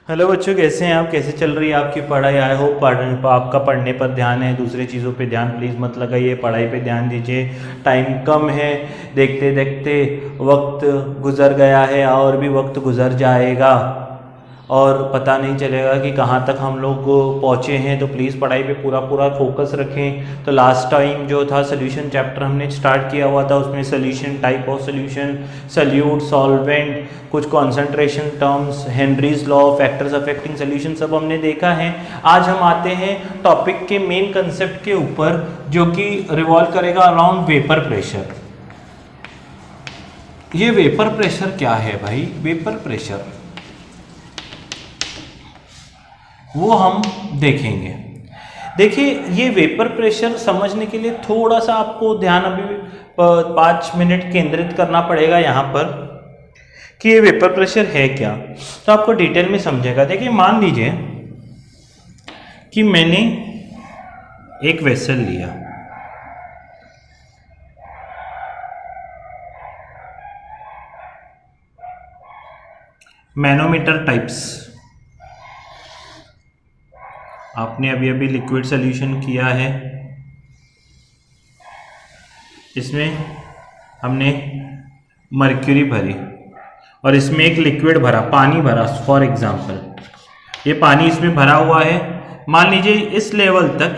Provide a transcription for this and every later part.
Hello बच्चों, कैसे हैं आप? कैसे चल रही है आपकी पढ़ाई? आई होप आपका पढ़ने पर ध्यान है, दूसरी चीज़ों पे ध्यान प्लीज़ मत लगाइए, पढ़ाई पे ध्यान दीजिए। टाइम कम है, देखते देखते वक्त गुज़र गया है और भी वक्त गुज़र जाएगा और पता नहीं चलेगा कि कहाँ तक हम लोग पहुँचे हैं। तो प्लीज़ पढ़ाई पे पूरा पूरा फोकस रखें। तो लास्ट टाइम जो था सोल्यूशन चैप्टर हमने स्टार्ट किया हुआ था, उसमें solution, type of solution, solute, solvent, कुछ concentration terms, Henry's law, factors affecting solution सब हमने देखा है। आज हम आते हैं टॉपिक के मेन कंसेप्ट के ऊपर, जो कि रिवॉल्व करेगा अराउंड वेपर प्रेशर। ये वेपर प्रेशर क्या है भाई? वेपर प्रेशर वो हम देखेंगे। देखिए, ये वेपर प्रेशर समझने के लिए थोड़ा सा आपको ध्यान अभी 5 मिनट केंद्रित करना पड़ेगा यहाँ पर कि ये वेपर प्रेशर है क्या, तो आपको डिटेल में समझेगा। देखिए, मान लीजिए कि मैंने एक वेसल लिया, मैनोमीटर टाइप्स। आपने अभी अभी लिक्विड सोल्यूशन किया है, इसमें हमने मर्क्यूरी भरी और इसमें एक लिक्विड भरा, पानी भरा। फॉर एग्जांपल ये पानी इसमें भरा हुआ है। मान लीजिए इस लेवल तक,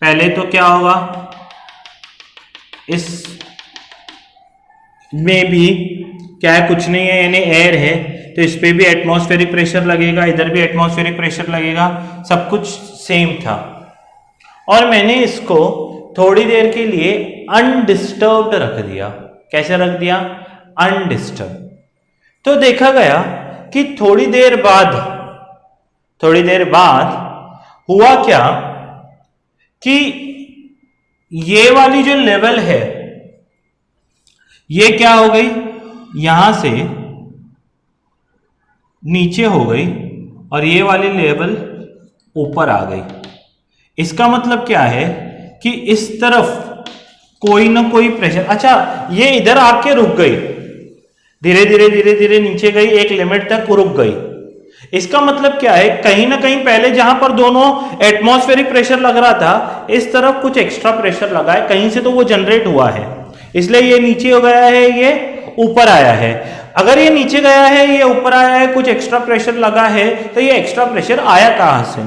पहले तो क्या होगा, इस में भी क्या है, कुछ नहीं है, यानी एयर है, तो इस पे भी एटमॉस्फेरिक प्रेशर लगेगा, इधर भी एटमॉस्फेरिक प्रेशर लगेगा, सब कुछ सेम था। और मैंने इसको थोड़ी देर के लिए अनडिस्टर्ब्ड रख दिया। कैसे रख दिया? अनडिस्टर्ब। तो देखा गया कि थोड़ी देर बाद हुआ क्या कि ये वाली जो लेवल है, ये क्या हो गई, यहां से नीचे हो गई और ये वाली लेवल ऊपर आ गई। इसका मतलब क्या है कि इस तरफ कोई ना कोई प्रेशर, अच्छा ये इधर आके रुक गई, धीरे धीरे धीरे धीरे नीचे गई, एक लिमिट तक रुक गई। इसका मतलब क्या है, कहीं ना कहीं पहले जहां पर दोनों एटमॉस्फेरिक प्रेशर लग रहा था, इस तरफ कुछ एक्स्ट्रा प्रेशर लगा है, कहीं से तो वो जनरेट हुआ है, इसलिए ये नीचे हो गया है, ये ऊपर आया है। अगर ये नीचे गया है, ये ऊपर आया है, कुछ एक्स्ट्रा प्रेशर लगा है, तो ये एक्स्ट्रा प्रेशर आया कहां से?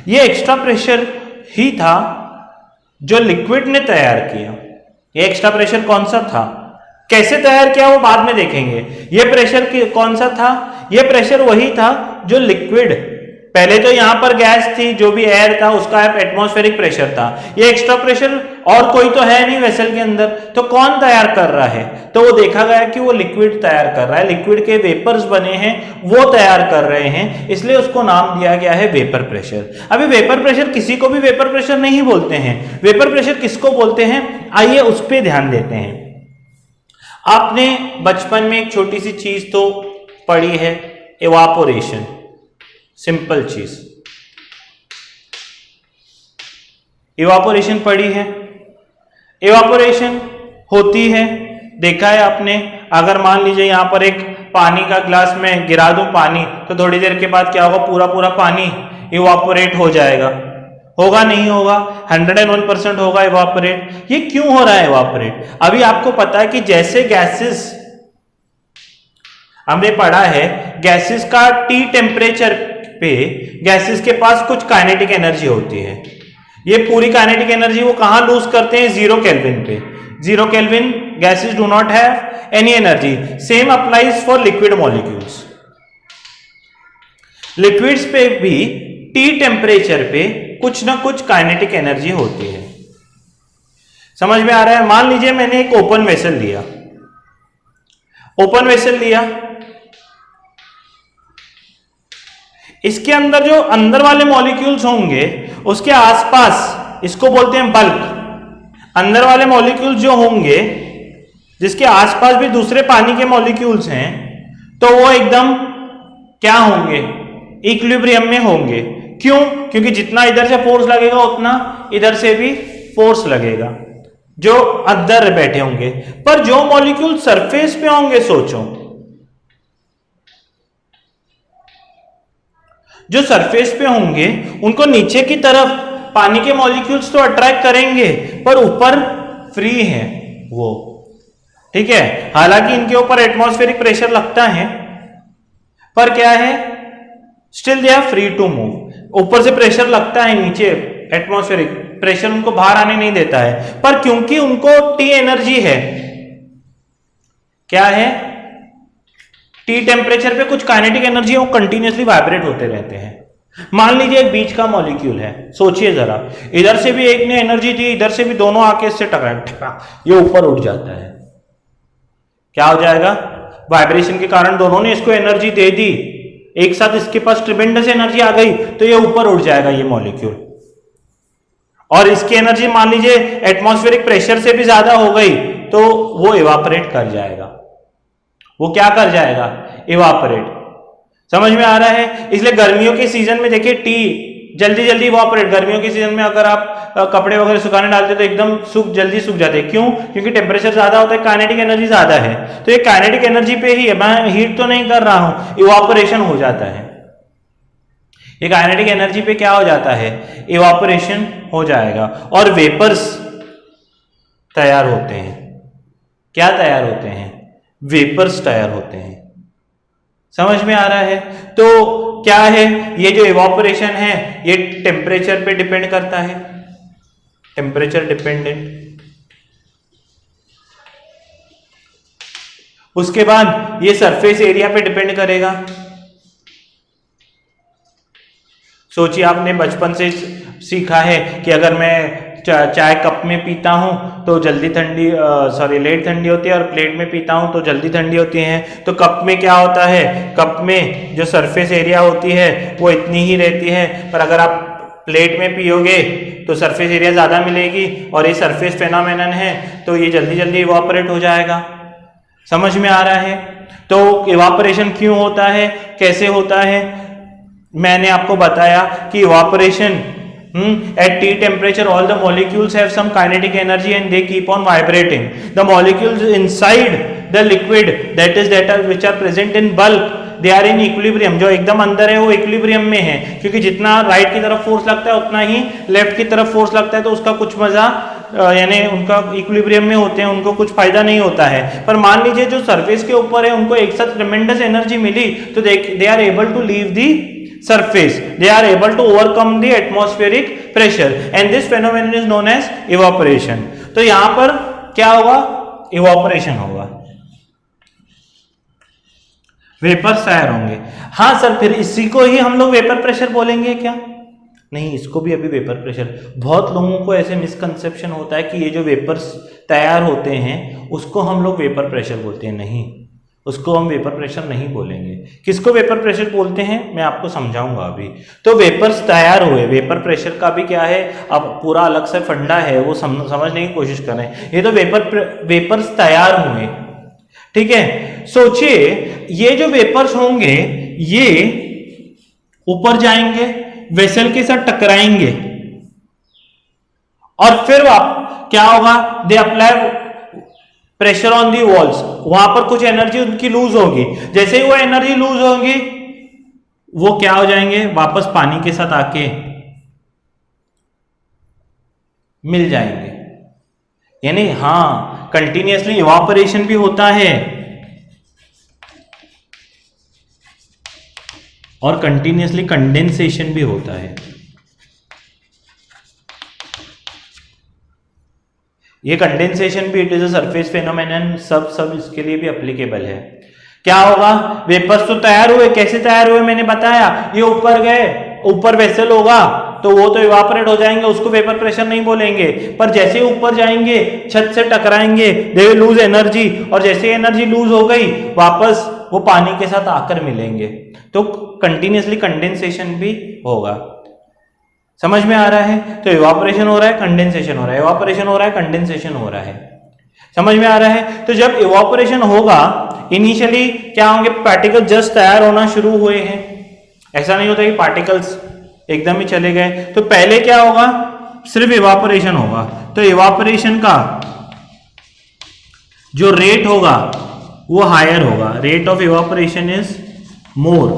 ये एक्स्ट्रा प्रेशर ही था जो लिक्विड ने तैयार किया। ये एक्स्ट्रा प्रेशर कौन सा था, कैसे तैयार किया, वो बाद में देखेंगे। ये प्रेशर कौन सा था? ये प्रेशर वही था जो लिक्विड, पहले तो यहां पर गैस थी, जो भी एयर था उसका एटमॉस्फेरिक प्रेशर था। ये एक्स्ट्रा प्रेशर और कोई तो है नहीं वेसल के अंदर, तो कौन तैयार कर रहा है? तो वो देखा गया कि वो लिक्विड तैयार कर रहा है, लिक्विड के वेपर्स बने हैं, वो तैयार कर रहे हैं, इसलिए उसको नाम दिया गया है वेपर प्रेशर। अभी वेपर प्रेशर किसी को भी वेपर प्रेशर नहीं बोलते हैं, वेपर प्रेशर किसको बोलते हैं, आइए उस पर ध्यान देते हैं। आपने बचपन में एक छोटी सी चीज तो पढ़ी है, इवापोरेशन, सिंपल चीज, इवापोरेशन पढ़ी है। इवापोरेशन होती है, देखा है आपने। अगर मान लीजिए यहां पर एक पानी का ग्लास में गिरा दूं पानी, तो थोड़ी देर के बाद क्या होगा, पूरा पूरा पानी इवापोरेट हो जाएगा, होगा नहीं होगा? 101% होगा इवापोरेट। ये क्यों हो रहा है इवापोरेट? अभी आपको पता है कि जैसे गैसेस, हमने पढ़ा है गैसेस का टी टेम्परेचर पे गैसेस के पास कुछ काइनेटिक एनर्जी होती है। ये पूरी काइनेटिक एनर्जी वो कहां लूज करते हैं? 0 केल्विन पे। 0 kelvin gases do not have any energy. Same applies for liquid molecules. Liquids पे भी टी टेम्परेचर पे कुछ ना कुछ काइनेटिक एनर्जी होती है। समझ में आ रहा है? मान लीजिए मैंने एक ओपन वेसल लिया, ओपन वेसल लिया, इसके अंदर जो अंदर वाले मॉलिक्यूल्स होंगे उसके आसपास, इसको बोलते हैं बल्क। अंदर वाले मॉलिक्यूल्स जो होंगे जिसके आसपास भी दूसरे पानी के मॉलिक्यूल्स हैं, तो वो एकदम क्या होंगे, इक्विलिब्रियम में होंगे। क्यों? क्योंकि जितना इधर से फोर्स लगेगा उतना इधर से भी फोर्स लगेगा जो अंदर बैठे होंगे। पर जो मॉलिक्यूल सरफेस पे होंगे, सोचो जो सरफेस पे होंगे उनको नीचे की तरफ पानी के मॉलिक्यूल्स तो अट्रैक्ट करेंगे, पर ऊपर फ्री है वो, ठीक है। हालांकि इनके ऊपर एटमॉस्फेरिक प्रेशर लगता है, पर क्या है, still they are free to move. ऊपर से प्रेशर लगता है, नीचे एटमॉस्फेरिक प्रेशर उनको बाहर आने नहीं देता है, पर क्योंकि उनको टी एनर्जी है, क्या है, टी टेम्परेचर पे कुछ काइनेटिक एनर्जी है, वो कंटिन्यूअसली वाइब्रेट होते रहते हैं। मान लीजिए एक बीच का मॉलिक्यूल है, सोचिए जरा, इधर से भी एक ने एनर्जी दी, इधर से भी, दोनों आके इससे टकराए, ये ऊपर उठ जाता है। क्या हो जाएगा, वाइब्रेशन के कारण दोनों ने इसको एनर्जी दे दी, एक साथ इसके पास ट्रिमेंडस एनर्जी आ गई, तो ये ऊपर उठ जाएगा ये मॉलिक्यूल। और इसकी एनर्जी मान लीजिए एटमॉस्फेरिक प्रेशर से भी ज्यादा हो गई, तो वो इवापोरेट कर जाएगा। वो क्या कर जाएगा, इवापोरेट। समझ में आ रहा है। इसलिए गर्मियों के सीजन में देखिए टी जल्दी जल्दी इवापोरेट, गर्मियों के सीजन में अगर आप कपड़े वगैरह सुखाने डालते तो एकदम जल्दी सूख जाते हैं। क्यों, क्योंकि टेम्परेचर ज्यादा होता है, काइनेटिक एनर्जी ज्यादा है। तो ये काइनेटिक एनर्जी पे ही है, मैं हीट तो नहीं कर रहा हूं, इवापोरेशन हो जाता है। ये काइनेटिक एनर्जी पे क्या हो जाता है, इवापोरेशन हो जाएगा, और वेपर्स तैयार होते हैं। क्या तैयार होते हैं, वेपर्स तैयार होते हैं। समझ में आ रहा है। तो क्या है, ये जो इवापोरेशन है ये टेम्परेचर पे डिपेंड करता है, टेम्परेचर डिपेंडेंट। उसके बाद ये सरफेस एरिया पे डिपेंड करेगा। सोचिए आपने बचपन से सीखा है कि अगर मैं चाय कप में पीता हूं तो जल्दी ठंडी, लेट ठंडी होती है, और प्लेट में पीता हूं तो जल्दी ठंडी होती है। तो कप में क्या होता है, कप में जो सरफेस एरिया होती है वो इतनी ही रहती है, पर अगर आप प्लेट में पियोगे तो सरफेस एरिया ज्यादा मिलेगी, और ये सरफेस फेनोमेनन है, तो ये जल्दी जल्दी इवापोरेट हो जाएगा। समझ में आ रहा है। तो इवापोरेशन क्यों होता है, कैसे होता है, मैंने आपको बताया कि evaporation at T temperature all the molecules have some kinetic energy and they keep on vibrating. The molecules inside the liquid which are present in bulk, they are in equilibrium. जो एकदम अंदर है वो इक्विलिब्रियम में है, क्योंकि जितना right की तरफ फोर्स लगता है उतना ही लेफ्ट की तरफ फोर्स लगता है, तो उसका कुछ मजा, यानी उनका इक्विलिब्रियम में होते हैं, उनको कुछ फायदा नहीं होता है। पर मान लीजिए जो सरफेस के ऊपर है उनको एक साथ ट्रेमेंडस एनर्जी मिली, तो they are able to leave the surface, they are able to overcome the atmospheric pressure and this phenomenon is known as evaporation. तो यहां पर क्या होगा, evaporation होगा, वेपर्स तैयार होंगे। हाँ सर, फिर इसी को ही हम लोग वेपर प्रेशर बोलेंगे क्या, नहीं, इसको भी अभी वेपर प्रेशर। बहुत लोगों को ऐसे मिसकंसेप्शन होता है कि ये जो वेपर्स तैयार होते हैं उसको हम लोग वेपर प्रेशर बोलते हैं। नहीं, उसको हम वेपर प्रेशर नहीं बोलेंगे। किसको वेपर प्रेशर बोलते हैं मैं आपको समझाऊंगा अभी। तो वेपर्स तैयार हुए, वेपर प्रेशर का भी क्या है, अब पूरा अलग से फंडा है, वो समझने की कोशिश करें। ये तो वेपर्स तैयार हुए, ठीक है। सोचिए ये जो वेपर्स होंगे ये ऊपर जाएंगे, वेसल के साथ टकराएंगे, और फिर क्या होगा, they apply pressure on the walls, वहां पर कुछ एनर्जी उनकी लूज होगी। जैसे ही वो एनर्जी लूज होगी वो क्या हो जाएंगे, वापस पानी के साथ आके मिल जाएंगे। यानी हाँ, कंटिन्यूअसली इवापोरेशन भी होता है और कंटिन्यूअसली कंडेंसेशन भी होता है। ये कंडेंसेशन भी it is a surface phenomenon, सब इसके लिए भी एप्लीकेबल है। क्या होगा, वेपर्स तो तैयार हुए, कैसे तैयार हुए मैंने बताया, ये ऊपर गए, ऊपर वेसल होगा तो वो तो इवापोरेट हो जाएंगे, उसको वेपर प्रेशर नहीं बोलेंगे। पर जैसे ऊपर जाएंगे छत से टकराएंगे, दे विल लूज एनर्जी, और जैसे एनर्जी लूज हो गई वापस वो पानी के साथ आकर मिलेंगे, तो कंटिन्यूअसली कंडेंसेशन भी होगा। समझ में आ रहा है। तो इवापोरेशन हो रहा है, कंडेंसेशन हो रहा है, इवापोरेशन हो रहा है, कंडेंसेशन हो रहा है। समझ में आ रहा है। तो जब इवापोरेशन होगा, इनिशियली क्या होंगे, पार्टिकल जस्ट तैयार होना शुरू हुए हैं, ऐसा नहीं होता कि पार्टिकल्स एकदम ही चले गए। तो पहले क्या होगा, सिर्फ इवापोरेशन होगा। तो इवापोरेशन का जो रेट होगा वो हायर होगा, rate of evaporation is more.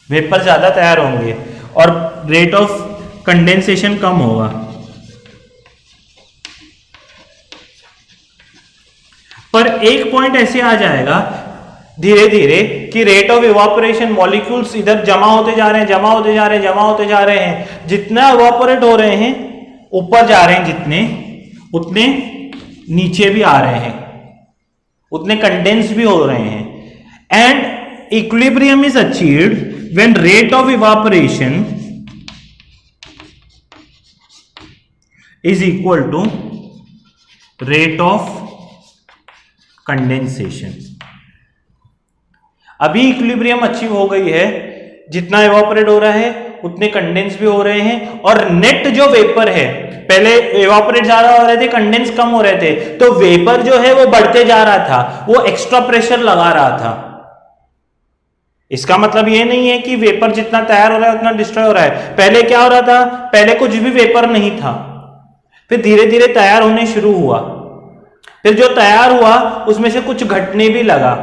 Vapour ज्यादा तैयार होंगे और रेट ऑफ कंडेंसेशन कम होगा। पर एक पॉइंट ऐसे आ जाएगा धीरे धीरे कि रेट ऑफ इवापोरेशन, मॉलिक्यूल्स इधर जमा होते जा रहे हैं, जमा होते जा रहे हैं, जमा होते जा रहे हैं, जितना इवापोरेट हो रहे हैं ऊपर जा रहे हैं जितने, उतने नीचे भी आ रहे हैं, उतने कंडेंस भी हो रहे हैं। And equilibrium is achieved when rate of evaporation is equal to rate of condensation. अभी इक्विलिब्रियम अचीव हो गई है, जितना इवापोरेट हो रहा है उतने कंडेंस भी हो रहे हैं, और नेट जो वेपर है, पहले इवापोरेट ज्यादा हो रहे थे, कंडेंस कम हो रहे थे, तो वेपर जो है वो बढ़ते जा रहा था, वो एक्स्ट्रा प्रेशर लगा रहा था। इसका मतलब ये नहीं है कि वेपर जितना तैयार हो रहा है उतना डिस्ट्रॉय हो रहा है। पहले क्या हो रहा था, पहले कुछ भी वेपर नहीं था, फिर धीरे धीरे तैयार होने शुरू हुआ, फिर जो तैयार हुआ उसमें से कुछ घटने भी लगा,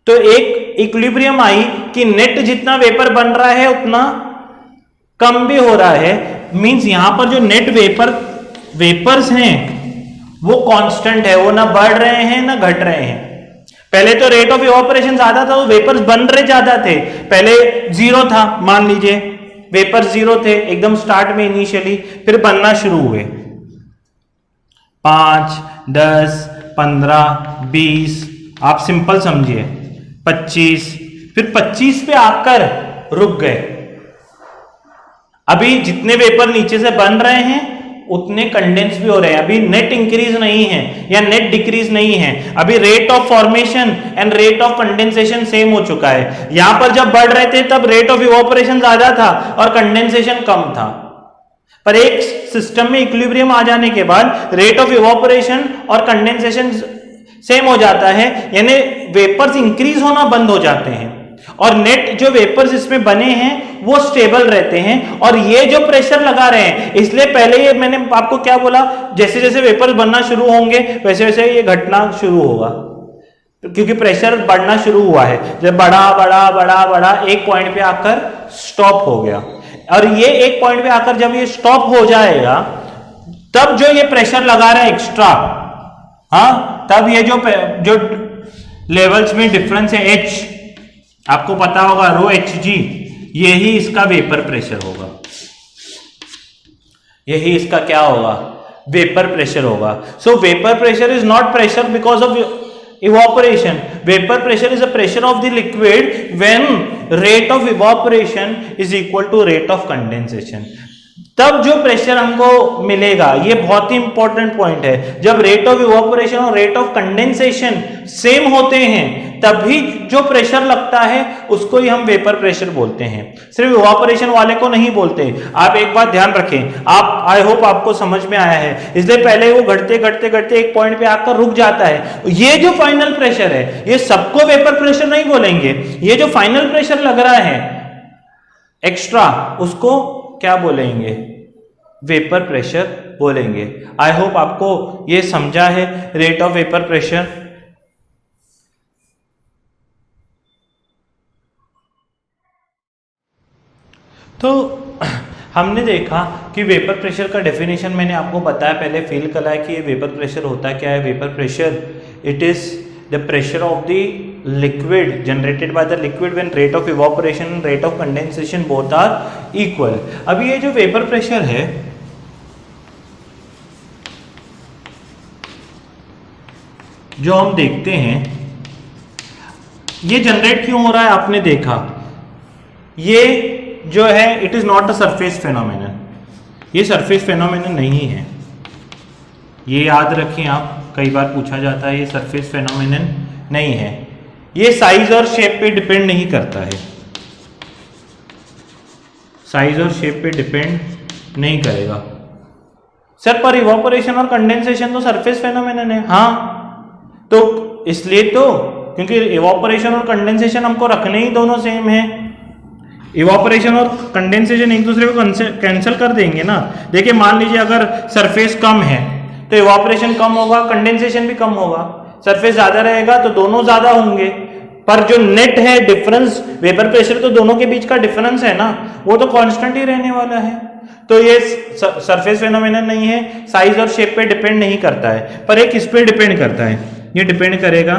तो एक इक्विलिब्रियम आई कि नेट जितना वेपर बन रहा है उतना कम भी हो रहा है। मींस यहां पर जो नेट वेपर्स हैं वो कांस्टेंट है, वो ना बढ़ रहे हैं ना घट रहे हैं। पहले तो रेट ऑफ इवापोरेशन ज्यादा था, तो वेपर्स बन रहे ज्यादा थे। पहले जीरो था, मान लीजिए वेपर्स जीरो थे एकदम स्टार्ट में इनिशियली, फिर बनना शुरू हुए 5, 10, 15, 20, आप सिंपल समझिए 25, फिर 25 पे आकर रुक गए। अभी जितने वेपर नीचे से बन रहे हैं उतने कंडेंस भी हो रहे हैं, अभी नेट इंक्रीज नहीं है या नेट डिक्रीज नहीं है, अभी rate of formation and rate of condensation same हो चुका है। यहां पर जब बढ़ रहे थे तब रेट ऑफ इवापोरेशन ज्यादा था और कंडेंसेशन कम था, पर एक सिस्टम में इक्विलिब्रियम आ जाने के बाद रेट ऑफ इवापोरेशन और कंडेंसेशन सेम हो जाता है, यानी वेपर्स इंक्रीज होना बंद हो जाते हैं और नेट जो वेपर्स इसमें बने हैं वो स्टेबल रहते हैं। और ये जो प्रेशर लगा रहे हैं, इसलिए पहले ये मैंने आपको क्या बोला, जैसे जैसे वेपर्स बनना शुरू होंगे वैसे वैसे ये घटना शुरू होगा, क्योंकि प्रेशर बढ़ना शुरू हुआ है। जब बढ़ा बढ़ा बढ़ा बढ़ा एक पॉइंट पे आकर स्टॉप हो गया, और ये एक पॉइंट पे आकर जब ये स्टॉप हो जाएगा तब जो ये प्रेशर लगा रहा है एक्स्ट्रा, हाँ, तब ये जो लेवल्स में डिफरेंस है H, आपको पता होगा रो Hg, यही इसका वेपर प्रेशर होगा, यही इसका क्या होगा, वेपर प्रेशर होगा। सो vapour pressure is not pressure because of evaporation. Vapor pressure is a pressure of the liquid when rate of evaporation is equal to rate of condensation. तब जो प्रेशर हमको मिलेगा, ये बहुत ही इंपॉर्टेंट पॉइंट है, जब rate of evaporation और rate of condensation same होते हैं तभी जो प्रेशर लगता है उसको ही हम वेपर प्रेशर बोलते हैं, सिर्फ इवापोरेशन वाले को नहीं बोलते। आप एक बात ध्यान रखें, आप आई होप आपको समझ में आया है, इसलिए पहले वो घटते घटते घटते एक पॉइंट पे आकर रुक जाता है। ये जो फाइनल प्रेशर है ये सबको वेपर प्रेशर नहीं बोलेंगे, ये जो फाइनल प्रेशर लग रहा है एक्स्ट्रा उसको क्या बोलेंगे, वेपर प्रेशर बोलेंगे। आई होप आपको ये समझा है रेट ऑफ वेपर प्रेशर। तो हमने देखा कि वेपर प्रेशर का डेफिनेशन मैंने आपको बताया, पहले फील कराया कि ये वेपर प्रेशर होता क्या है। Vapour pressure it is the pressure of the liquid generated by the liquid when rate of evaporation and rate of condensation both are equal. अभी ये जो वेपर प्रेशर है जो हम देखते हैं ये जनरेट क्यों हो रहा है, आपने देखा ये जो है it is not a surface phenomenon, ये सरफेस फेनोमेनन नहीं है, ये याद रखें आप, कई बार पूछा जाता है, ये सरफेस फेनोमेनन नहीं है, ये साइज और शेप पे डिपेंड नहीं करता है, साइज और शेप पे डिपेंड नहीं करेगा। सर पर इवापोरेशन और कंडेंसेशन तो सरफेस फेनोमेनन है, हाँ, तो इसलिए तो क्योंकि इवापोरेशन और कंडेंसेशन हमको रखने ही दोनों सेम है, इवापोरेशन और कंडेंसेशन एक दूसरे को कैंसिल कर देंगे ना। देखिए मान लीजिए अगर सरफेस कम है तो इवापोरेशन कम होगा, कंडेंसेशन भी कम होगा, सरफेस ज्यादा रहेगा तो दोनों ज्यादा होंगे, पर जो नेट है डिफरेंस वेपर प्रेशर, तो दोनों के बीच का डिफरेंस है ना, वो तो कांस्टेंट ही रहने वाला है। तो ये सरफेस फेनोमेनन नहीं है, साइज और शेप पे डिपेंड नहीं करता है, पर एक किस पे डिपेंड करता है, ये डिपेंड करेगा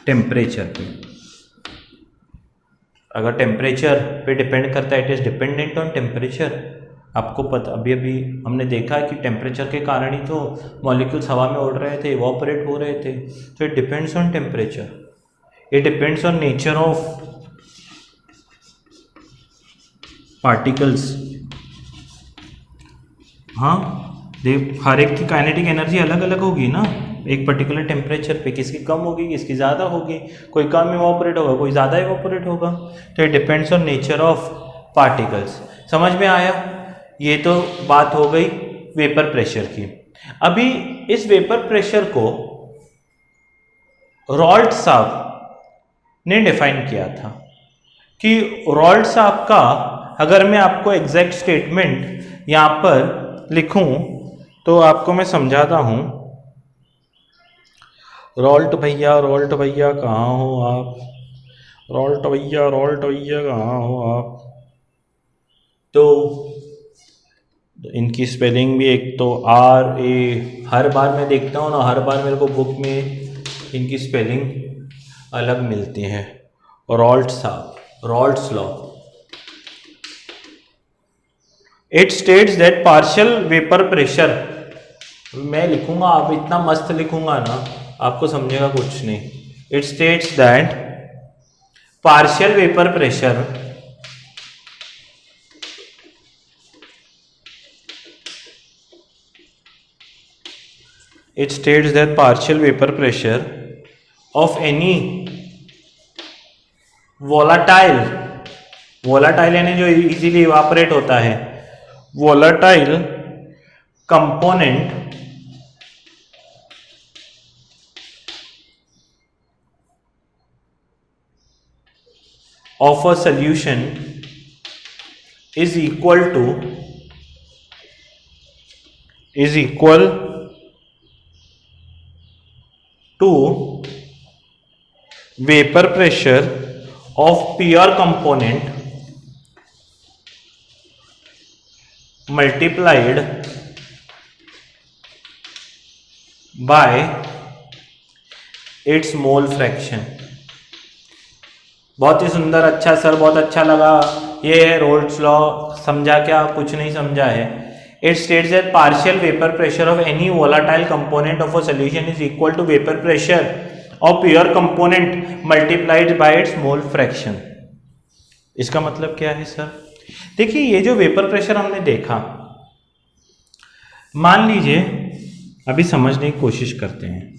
टेम्परेचर पे। अगर टेम्परेचर पे डिपेंड करता है, it is dependent on temperature. आपको पता, अभी अभी हमने देखा है कि टेम्परेचर के कारण ही तो मॉलिक्यूल्स हवा में उड़ रहे थे, इवॉपरेट हो रहे थे। तो it depends on temperature, it depends on nature of particles. हाँ, हर एक की काइनेटिक एनर्जी अलग अलग होगी ना, एक पर्टिकुलर टेम्परेचर पे किसकी कम होगी, किसकी ज़्यादा होगी, कोई कम इवॉपरेट होगा, कोई ज़्यादा इवॉपरेट होगा। तो it depends on nature of particles. समझ में आया? ये तो बात हो गई वेपर प्रेशर की। अभी इस वेपर प्रेशर को रॉल्ट साहब ने डिफाइन किया था कि रॉल्ट साहब का, अगर मैं आपको एग्जैक्ट स्टेटमेंट यहाँ पर लिखूं तो आपको मैं समझाता हूं। रॉल्ट भैया कहाँ हो आप, रॉल्ट भैया कहाँ हो आप। तो इनकी स्पेलिंग भी, एक तो आर ए, हर बार मैं देखता हूँ ना, हर बार मेरे को बुक में इनकी स्पेलिंग अलग मिलती है। रॉल्ट साहब, Raoult's law, it states that partial vapour pressure, मैं लिखूंगा, आप इतना मस्त लिखूंगा ना, आपको समझेगा कुछ नहीं। It states that partial vapour pressure of any volatile यानी जो इजीली इवापोरेट होता है, volatile component of a solution is equal to vapor pressure of pure component multiplied by its mole fraction। बहुत ही सुंदर, अच्छा सर, बहुत अच्छा लगा। ये है रोल्ट्स लॉ। समझा क्या? कुछ नहीं समझा है। It states that partial vapour pressure of any volatile component of a solution is equal to vapour pressure of pure component multiplied by its mole fraction. इसका मतलब क्या है सर? देखिए, ये जो वेपर प्रेशर हमने देखा, मान लीजिए, अभी समझने की कोशिश करते हैं।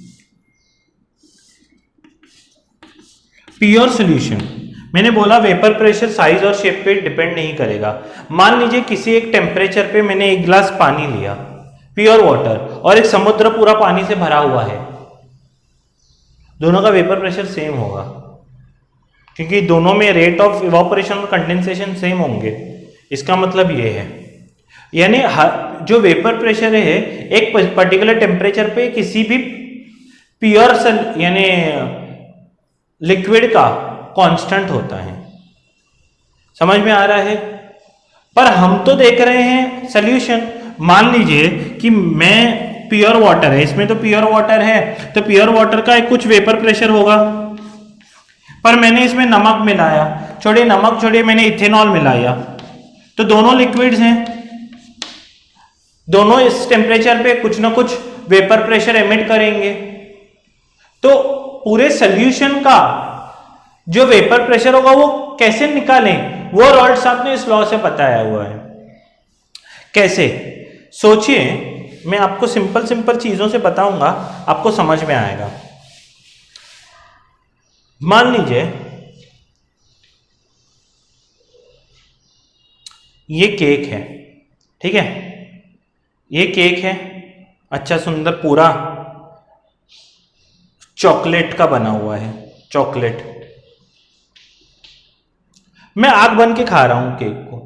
प्योर सॉल्यूशन, मैंने बोला वेपर प्रेशर साइज और शेप पे डिपेंड नहीं करेगा। मान लीजिए किसी एक टेम्परेचर पे मैंने एक गिलास पानी लिया, प्योर वाटर, और एक समुद्र पूरा पानी से भरा हुआ है, दोनों का वेपर प्रेशर सेम होगा, क्योंकि दोनों में रेट ऑफ इवापोरेशन और कंडेंसेशन सेम होंगे। इसका मतलब ये है, यानी जो वेपर प्रेशर है एक पर्टिकुलर टेम्परेचर पे किसी भी प्योर यानी लिक्विड का कांस्टेंट होता है। समझ में आ रहा है? पर हम तो देख रहे हैं सॉल्यूशन। मान लीजिए कि मैं, प्योर वाटर है, इसमें तो प्योर वाटर है, तो प्योर वाटर का एक कुछ वेपर प्रेशर होगा, पर मैंने इसमें नमक मिलाया, नमक छोड़िए, मैंने इथेनॉल मिलाया, तो दोनों लिक्विड्स हैं, दोनों इस टेम्परेचर पे कुछ ना कुछ वेपर प्रेशर एमिट करेंगे। तो पूरे सॉल्यूशन का जो वेपर प्रेशर होगा वो कैसे निकालें, वो रॉल्ट साहब ने इस लॉ से बताया हुआ है। कैसे? सोचिए, मैं आपको सिंपल चीजों से बताऊंगा, आपको समझ में आएगा। मान लीजिए ये केक है, ठीक है, ये केक है, अच्छा सुंदर पूरा चॉकलेट का बना हुआ है, चॉकलेट। मैं आग बन के खा रहा हूं केक को,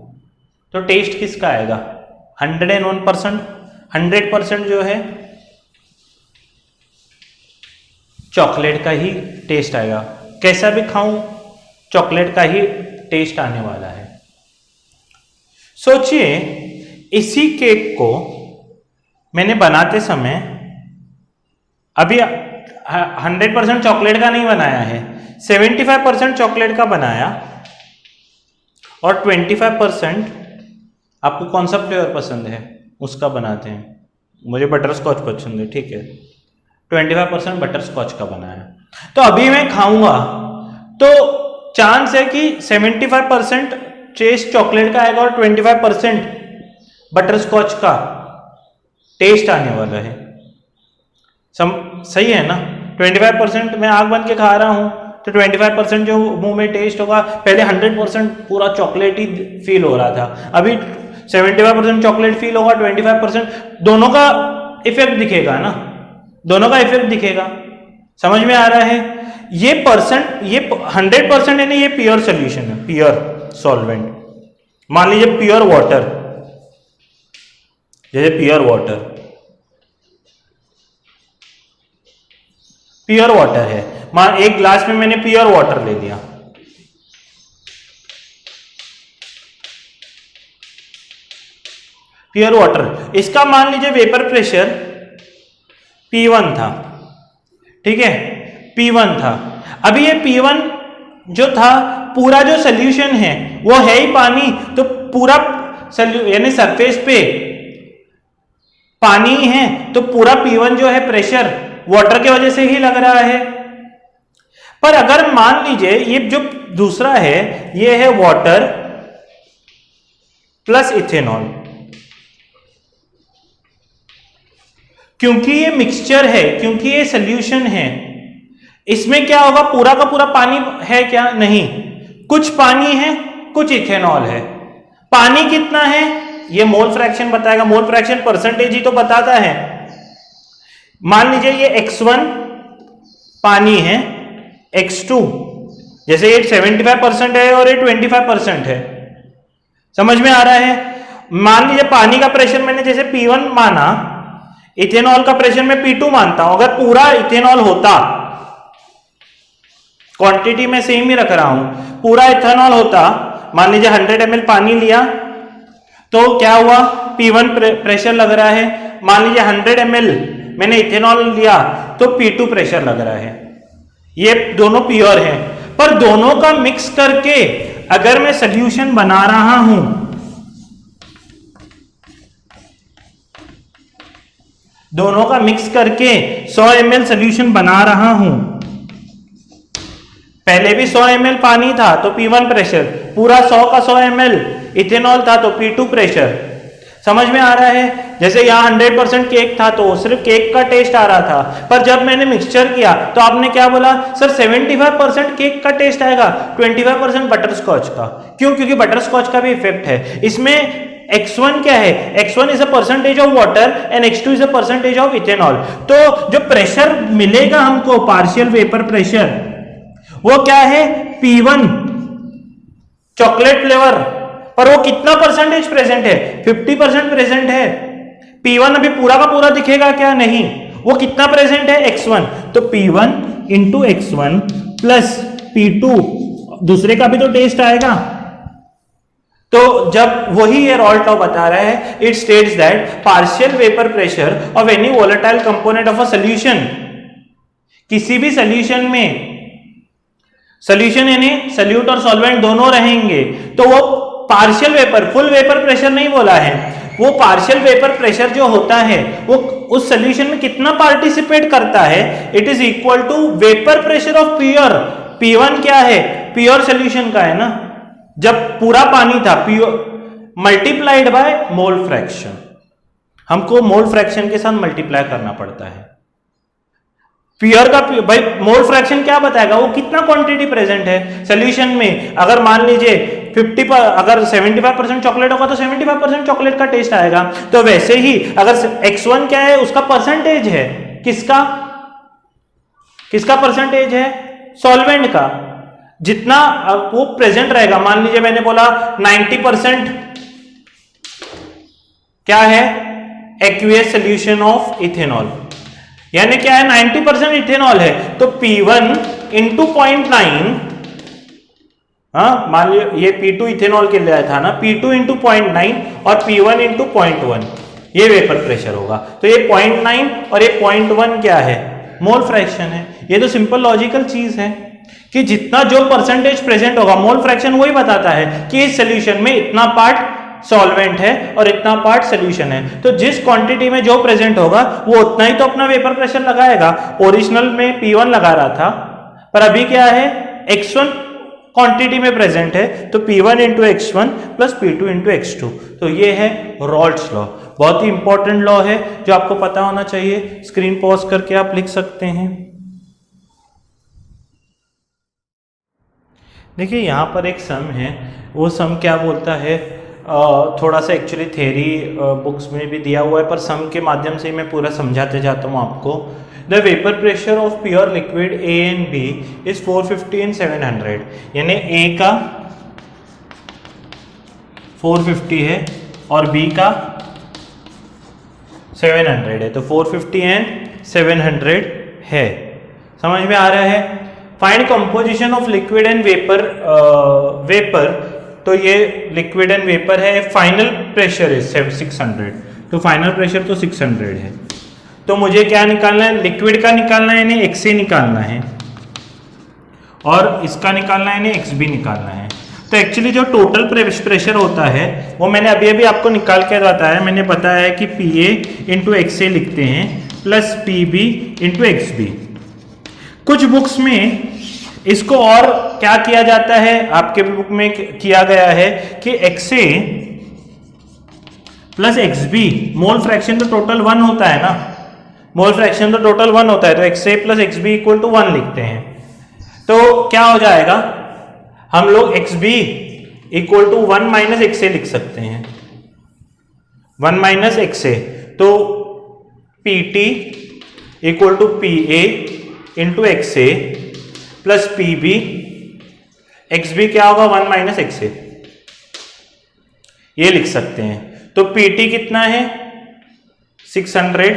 तो टेस्ट किसका आएगा? 101%, 100% जो है चॉकलेट का ही टेस्ट आएगा। कैसा भी खाऊं चॉकलेट का ही टेस्ट आने वाला है। सोचिए इसी केक को मैंने बनाते समय अभी 100% चॉकलेट का नहीं बनाया है, 75% चॉकलेट का बनाया और 25% आपको कौन सा फ्लेवर पसंद है उसका बनाते हैं। मुझे बटर स्कॉच पसंद है, ठीक है, 25% बटर स्कॉच का बनाया। तो अभी मैं खाऊंगा तो चांस है कि 75% टेस्ट चॉकलेट का आएगा और 25% बटर स्कॉच का टेस्ट आने वाला है। सही है ना? 25% मैं आग बन के खा रहा हूं तो 25% जो मुंह में टेस्ट होगा, पहले 100% पूरा चॉकलेट ही फील हो रहा था, अभी 75% चॉकलेट फील होगा, 25% दोनों का इफेक्ट दिखेगा ना, दोनों का इफेक्ट दिखेगा। समझ में आ रहा है? ये 100% है ना, ये प्योर सोल्यूशन है, प्योर सॉल्वेंट। मान लीजिए प्योर वाटर, जैसे प्योर वाटर है, मान एक ग्लास में मैंने प्योर वाटर ले लिया, प्योर वाटर, इसका मान लीजिए वेपर प्रेशर P1 था, ठीक है, P1 था। अभी ये P1 जो था, पूरा जो सोल्यूशन है वो है ही पानी, तो पूरा यानी सरफेस पे पानी है, तो पूरा P1 जो है प्रेशर वाटर के वजह से ही लग रहा है। पर अगर मान लीजिए ये जो दूसरा है, ये है वाटर प्लस इथेनॉल, क्योंकि ये मिक्सचर है, क्योंकि ये सोल्यूशन है, इसमें क्या होगा, पूरा का पूरा पानी है क्या? नहीं, कुछ पानी है, कुछ इथेनॉल है। पानी कितना है ये मोल फ्रैक्शन बताएगा, मोल फ्रैक्शन परसेंटेज ही तो बताता है। मान लीजिए ये x1 पानी है, x2 जैसे ये 75% है और ये 25% है, समझ में आ रहा है? मान लीजिए पानी का प्रेशर मैंने जैसे P1 माना, इथेनॉल का प्रेशर मैं P2 मानता हूं। अगर पूरा इथेनॉल होता, क्वांटिटी में सेम ही रख रहा हूं, पूरा इथेनॉल होता, मान लीजिए 100 ml पानी लिया तो क्या हुआ, P1 प्रेशर लग रहा है। मान लीजिए 100 ml मैंने इथेनॉल लिया तो P2 प्रेशर लग रहा है। ये दोनों प्योर हैं, पर दोनों का मिक्स करके अगर मैं सॉल्यूशन बना रहा हूं, दोनों का मिक्स करके 100 ml सॉल्यूशन बना रहा हूं, पहले भी 100 ml पानी था तो P1 प्रेशर, पूरा 100 का 100 ml इथेनॉल था तो P2 प्रेशर। समझ में आ रहा है? जैसे यहाँ 100% केक था तो सिर्फ केक का टेस्ट आ रहा था, पर जब मैंने मिक्सचर किया तो आपने क्या बोला, सर 75% केक का टेस्ट आएगा, 25% बटर स्कॉच का। क्यों? क्योंकि बटर स्कॉच का भी इफेक्ट है इसमें। x1 क्या है, x1 is a percentage of water and x2 is a percentage of ethanol. तो जो प्रेशर मिलेगा हमको, पार्शियल वेपर प्रेशर, वो क्या है, P1 चॉकलेट फ्लेवर, पर वो कितना परसेंटेज प्रेजेंट है, 50% प्रेजेंट है। P1 अभी पूरा का पूरा दिखेगा क्या? नहीं, वो कितना प्रेजेंट है, x1। तो P1 into x1 plus P2, दूसरे का भी तो टेस्ट आएगा। तो जब वही ये रॉल्टॉ बता रहा है, it states that partial vapour pressure of any volatile component of a solution, किसी भी सॉल्यूशन में, सॉल्यूशन यानी सॉल्यूट और सॉल्वेंट दोनों रहेंगे, तो वो partial vapour, full vapour pressure नहीं बोला है, वो पार्शियल वेपर प्रेशर जो होता है वो उस सॉल्यूशन में कितना पार्टिसिपेट करता है, it is equal to vapour pressure of pure. P1 क्या है, प्योर सॉल्यूशन का है ना, जब पूरा पानी था, pure multiplied by mole fraction. हमको मोल फ्रैक्शन के साथ मल्टीप्लाई करना पड़ता है। प्योर का भाई मोल फ्रैक्शन क्या बताएगा, वो कितना क्वांटिटी प्रेजेंट है सॉल्यूशन में। अगर मान लीजिए 50 पर, अगर 75% चॉकलेट होगा तो 75% चॉकलेट का टेस्ट आएगा। तो वैसे ही अगर x1 क्या है, उसका परसेंटेज है, किसका परसेंटेज है, सॉल्वेंट का, जितना वो प्रेजेंट रहेगा। मान लीजिए मैंने बोला 90% क्या है, एक्वियस सॉल्यूशन ऑफ इथेनॉल, यानी क्या है, 90% इथेनॉल है, तो P1 इंटू 0.9, हाँ मान लो ये P2 इथेनॉल के लिए था ना, P2 इंटू 0.9 और P1 इंटू 0.1, ये वेपर प्रेशर होगा। तो ये 0.9 और ये 0.1 क्या है, मोल फ्रैक्शन है। ये तो सिंपल लॉजिकल चीज है कि जितना जो परसेंटेज प्रेजेंट होगा, मोल फ्रैक्शन वही बताता है कि इस सोल्यूशन में इतना पार्ट सॉल्वेंट है और इतना पार्ट सोल्यूशन है। तो जिस क्वांटिटी में जो प्रेजेंट होगा वो उतना ही तो अपना वेपर प्रेशर लगाएगा। ओरिजिनल में P1 लगा रहा था, पर अभी क्या है, X1 क्वांटिटी में प्रेजेंट है, तो P1 into X1 plus P2 into X2। तो ये है रॉल्ट्स लॉ, बहुत ही इंपॉर्टेंट लॉ है जो आपको पता होना चाहिए। स्क्रीन पॉज करके आप लिख सकते हैं। देखिए यहाँ पर एक सम है, वो सम क्या बोलता है, थोड़ा सा एक्चुअली थ्योरी बुक्स में भी दिया हुआ है, पर सम के माध्यम से मैं पूरा समझाते जाता हूँ आपको। The vapour pressure of pure liquid A and B is 450 and 700, यानी A का 450 है और B का 700 है, तो 450 एंड 700 है। समझ में आ रहा है। Find composition of liquid and vapour, तो ये लिक्विड एंड वेपर है। फाइनल प्रेशर इज 600, तो फाइनल प्रेशर तो 600 है। तो मुझे क्या निकालना है, लिक्विड का निकालना है, यानी XA निकालना है, और इसका निकालना है, यानी XB निकालना है। तो एक्चुअली जो टोटल प्रेशर होता है वो मैंने अभी अभी आपको निकाल के बताया। मैंने बताया है कि PA इंटू XA लिखते हैं प्लस PB इंटू XB। कुछ बुक्स में इसको और क्या किया जाता है, आपके बुक में किया गया है कि XA plus XB, mole fraction तो टोटल 1 होता है ना, मोल फ्रैक्शन तो टोटल 1 होता है, तो XA plus XB equal to 1 लिखते हैं। तो क्या हो जाएगा, हम लोग XB equal to 1 minus XA लिख सकते हैं, 1 माइनस XA। तो PT equal to PA into XA plus PB, XB क्या होगा, 1 माइनस XA, ये लिख सकते हैं। तो PT कितना है 600,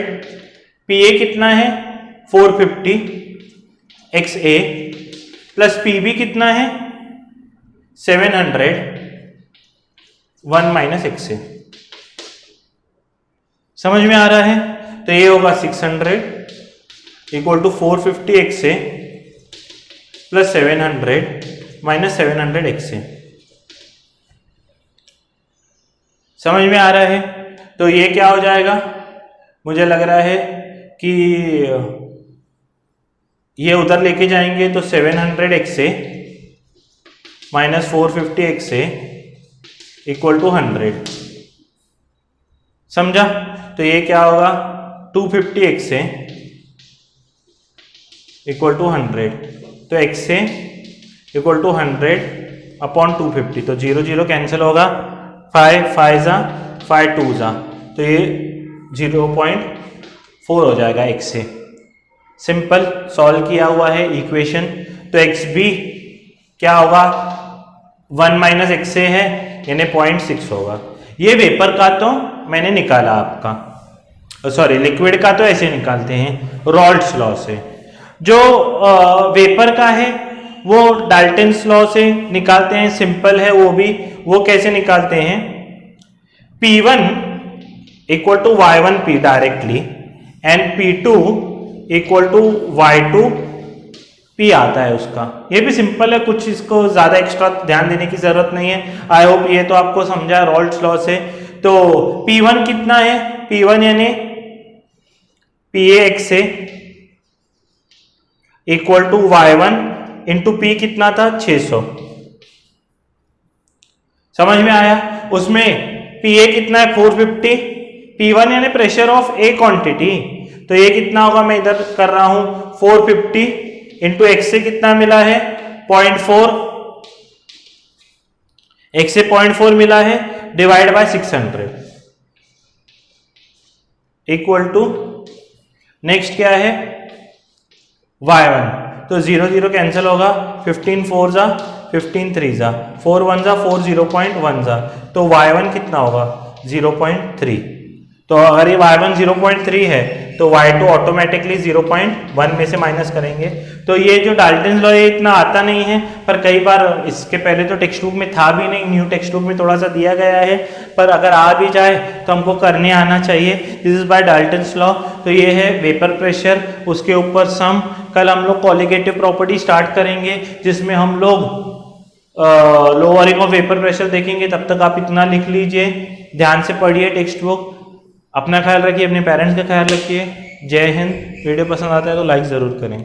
PA कितना है 450, XA प्लस PB कितना है 700, 1 माइनस XA। समझ में आ रहा है। तो ये होगा 600 equal to 450 XA plus 700 minus 700 XA। समझ में आ रहा है। तो ये क्या हो जाएगा, मुझे लग रहा है कि ये उधर लेके जाएंगे तो 700 XA minus 450 XA equal to 100, समझा। तो ये क्या होगा 250 XA इक्वल टू 100, तो XA इक्वल टू 100 अपॉन 250, तो 0 0 कैंसिल होगा, 5 5 जा 5 2 जा, तो ये 0.4 हो जाएगा XA। सिंपल सॉल्व किया हुआ है इक्वेशन। तो XB क्या होगा, 1 माइनस XA है, यानी 0.6 होगा। ये वेपर का तो मैंने निकाला आपका, सॉरी लिक्विड का तो ऐसे निकालते हैं रॉल्ट्स लॉ से। जो वेपर का है वो डाल्टन्स लॉ से निकालते हैं, सिंपल है वो भी। वो कैसे निकालते हैं, P1 equal to Y1P directly and P2 equal to Y2P आता है उसका। ये भी सिंपल है, कुछ इसको ज्यादा एक्स्ट्रा ध्यान देने की जरूरत नहीं है। आई होप ये तो आपको समझा रॉल्ट्स लॉ से। तो P1 कितना है, P1 यानी PA equal to Y1 into P कितना था 600। समझ में आया। उसमें PA कितना है 450, P1 यानी प्रेशर ऑफ ए क्वांटिटी, तो ये कितना होगा, मैं इधर कर रहा हूं 450 इंटू XA कितना मिला है 0.4, XA 0.4 मिला है, divide by 600 equal to next क्या है Y1, तो 0 0 कैंसिल होगा, 15 4 जा 15 3 जा 4 1 जा 4 0.1 जा, तो Y1 कितना होगा 0.3। तो अगर ये Y1 0.3 है तो Y2 ऑटोमेटिकली 0.1 में से माइनस करेंगे। तो ये जो डाल्टन्स लॉ, ये इतना आता नहीं है, पर कई बार इसके पहले तो टेक्स्ट बुक में था भी नहीं, न्यू टेक्स्ट बुक में थोड़ा सा दिया गया है, पर अगर आ भी जाए तो हमको करने आना चाहिए। This is by Dalton's law. तो ये है वेपर प्रेशर, उसके ऊपर सम। कल हम लोग कॉलिगेटिव प्रॉपर्टी स्टार्ट करेंगे, जिसमें हम लोग लोअरिंग ऑफ वेपर प्रेशर देखेंगे। तब तक आप इतना लिख लीजिए, ध्यान से पढ़िए टेक्स्ट बुक। अपना ख्याल रखिए, अपने पेरेंट्स का ख्याल रखिए। जय हिंद। वीडियो पसंद आता है तो लाइक ज़रूर करें।